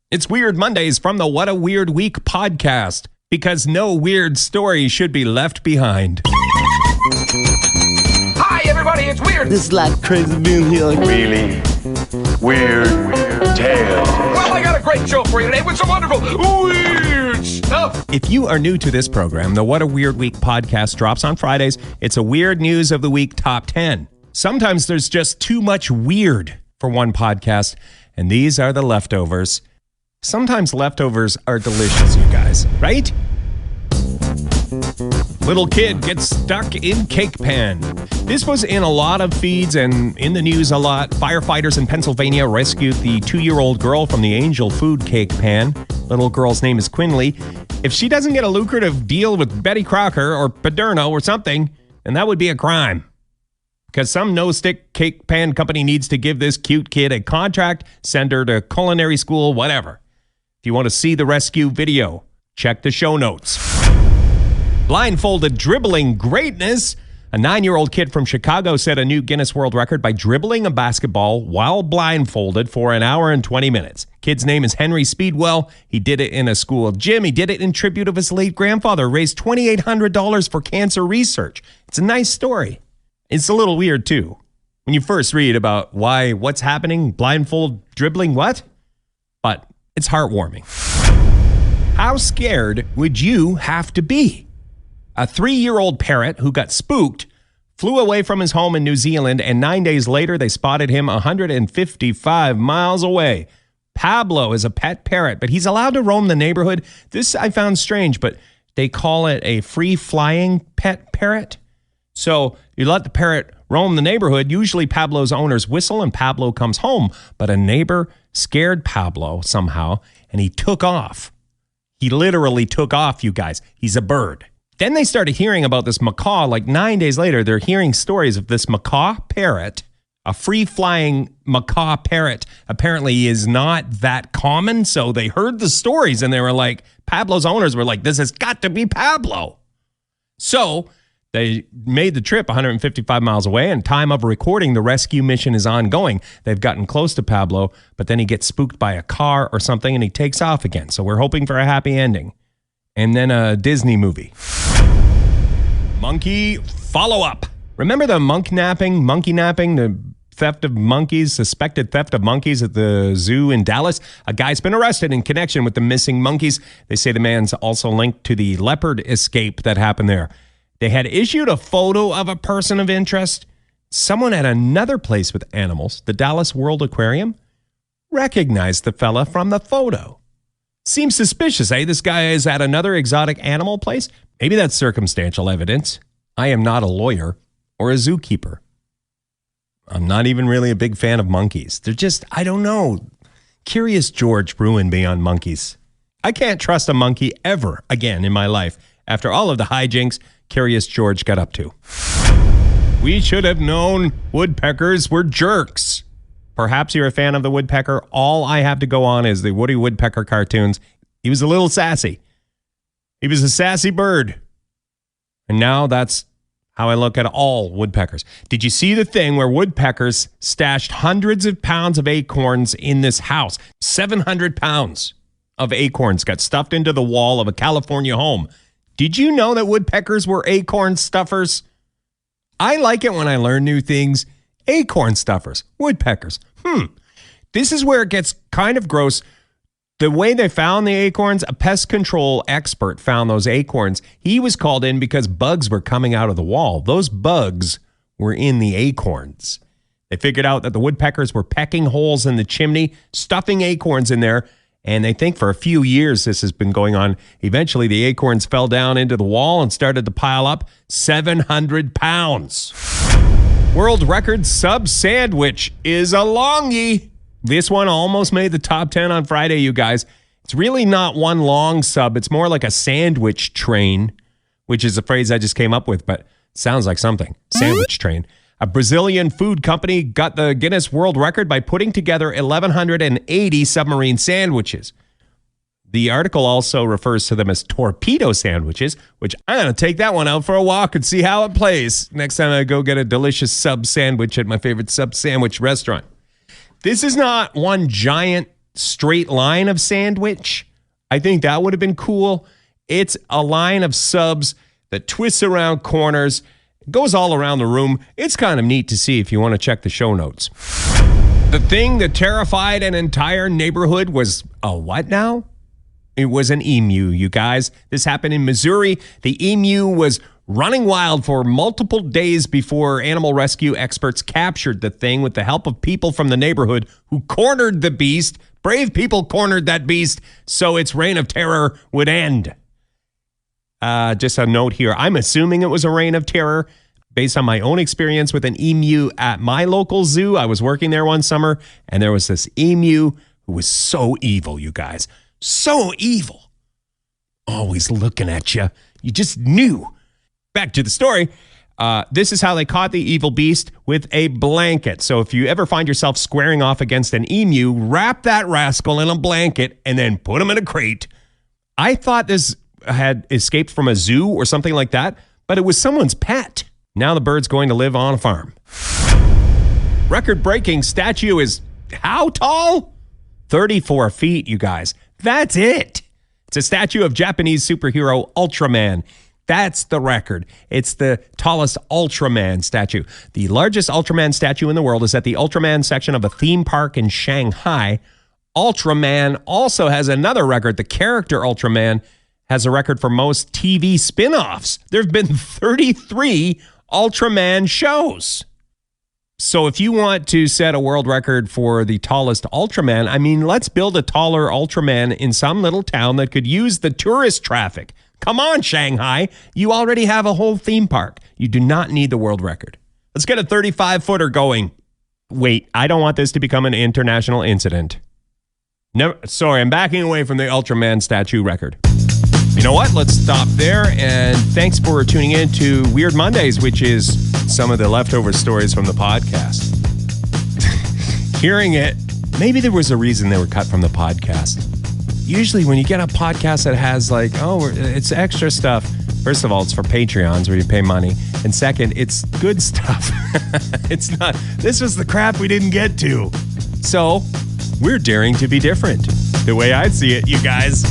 It's Weird Mondays from the What a Weird Week podcast, because no weird story should be left behind. Hi, everybody, it's Weird. This is like crazy being here. Really weird tales. Well, I got a great show for you today with some wonderful weird stuff. If you are new to this program, the What a Weird Week podcast drops on Fridays. It's a Weird News of the Week top 10. Sometimes there's just too much weird for one podcast, and these are the leftovers. Sometimes leftovers are delicious, you guys, right? Little kid gets stuck in cake pan. This was in a lot of feeds and in the news a lot. Firefighters in Pennsylvania rescued the 2-year-old girl from the Angel Food cake pan. Little girl's name is Quinley. If she doesn't get a lucrative deal with Betty Crocker or Paderno or something, then that would be a crime. Because some no-stick cake pan company needs to give this cute kid a contract, send her to culinary school, whatever. If you want to see the rescue video, check the show notes. Blindfolded dribbling greatness. A 9-year-old kid from Chicago set a new Guinness World Record by dribbling a basketball while blindfolded for an hour and 20 minutes. Kid's name is Henry Speedwell. He did it in a school gym. He did it in tribute of his late grandfather. Raised $2,800 for cancer research. It's a nice story. It's a little weird, too. When you first read about what's happening, blindfold dribbling, what? But it's heartwarming. How scared would you have to be? A 3-year-old parrot who got spooked flew away from his home in New Zealand, and 9 days later, they spotted him 155 miles away. Pablo is a pet parrot, but he's allowed to roam the neighborhood. This I found strange, but they call it a free-flying pet parrot. So you let the parrot roam the neighborhood. Usually Pablo's owners whistle and Pablo comes home, but a neighbor scared Pablo somehow, and he took off. He literally took off, you guys. He's a bird. Then they started hearing about this macaw. Like 9 days later, they're hearing stories of this macaw parrot. A free-flying macaw parrot apparently is not that common, so they heard the stories, and they were like, Pablo's owners were like, this has got to be Pablo. So they made the trip 155 miles away, and time of recording, the rescue mission is ongoing. They've gotten close to Pablo, but then he gets spooked by a car or something, and he takes off again. So we're hoping for a happy ending. And then a Disney movie. Monkey follow-up. Remember the monkey napping, the theft of monkeys, suspected theft of monkeys at the zoo in Dallas? A guy's been arrested in connection with the missing monkeys. They say the man's also linked to the leopard escape that happened there. They had issued a photo of a person of interest. Someone at another place with animals, the Dallas World Aquarium, recognized the fella from the photo. Seems suspicious, eh? This guy is at another exotic animal place. Maybe that's circumstantial evidence. I am not a lawyer or a zookeeper. I'm not even really a big fan of monkeys. They're just, I don't know. Curious George ruined me on monkeys. I can't trust a monkey ever again in my life after all of the hijinks Curious George got up to. We should have known woodpeckers were jerks. Perhaps you're a fan of the woodpecker. All I have to go on is the Woody Woodpecker cartoons. He was a little sassy. He was a sassy bird. And now that's how I look at all woodpeckers. Did you see the thing where woodpeckers stashed hundreds of pounds of acorns in this house? 700 pounds of acorns got stuffed into the wall of a California home. Did you know that woodpeckers were acorn stuffers? I like it when I learn new things. Acorn stuffers, woodpeckers. This is where it gets kind of gross. The way they found the acorns, a pest control expert found those acorns. He was called in because bugs were coming out of the wall. Those bugs were in the acorns. They figured out that the woodpeckers were pecking holes in the chimney, stuffing acorns in there, and they think for a few years this has been going on. Eventually, the acorns fell down into the wall and started to pile up. 700 pounds. World record sub sandwich is a longie. This one almost made the top 10 on Friday, you guys. It's really not one long sub. It's more like a sandwich train, which is a phrase I just came up with, but sounds like something. Sandwich train. A Brazilian food company got the Guinness World Record by putting together 1,180 submarine sandwiches. The article also refers to them as torpedo sandwiches, which I'm going to take that one out for a walk and see how it plays next time I go get a delicious sub sandwich at my favorite sub sandwich restaurant. This is not one giant straight line of sandwich. I think that would have been cool. It's a line of subs that twists around corners, goes all around the room. It's kind of neat to see if you want to check the show notes. The thing that terrified an entire neighborhood was a what now? It was an emu, you guys. This happened in Missouri. The emu was running wild for multiple days before animal rescue experts captured the thing with the help of people from the neighborhood who cornered the beast. Brave people cornered that beast so its reign of terror would end. Just a note here. I'm assuming it was a reign of terror based on my own experience with an emu at my local zoo. I was working there one summer, and there was this emu who was so evil, you guys. So evil. Always looking at you. You just knew. Back to the story. This is how they caught the evil beast, with a blanket. So if you ever find yourself squaring off against an emu, wrap that rascal in a blanket and then put him in a crate. I thought this had escaped from a zoo or something like that, but it was someone's pet. Now the bird's going to live on a farm. Record-breaking statue is how tall? 34 feet, you guys. That's it. It's a statue of Japanese superhero Ultraman. That's the record. It's the tallest Ultraman statue. The largest Ultraman statue in the world is at the Ultraman section of a theme park in Shanghai. Ultraman also has another record. The character Ultraman has a record for most TV spin-offs. There have been 33 Ultraman shows. So if you want to set a world record for the tallest Ultraman, I mean, let's build a taller Ultraman in some little town that could use the tourist traffic. Come on, Shanghai. You already have a whole theme park. You do not need the world record. Let's get a 35-footer going. Wait, I don't want this to become an international incident. Sorry, I'm backing away from the Ultraman statue record. You know what? Let's stop there. And thanks for tuning in to Weird Mondays, which is some of the leftover stories from the podcast. Hearing it, maybe there was a reason they were cut from the podcast. Usually when you get a podcast that has like, oh, it's extra stuff. First of all, it's for Patreons where you pay money. And second, it's good stuff. It's not, this was the crap we didn't get to. So we're daring to be different. The way I see it, you guys.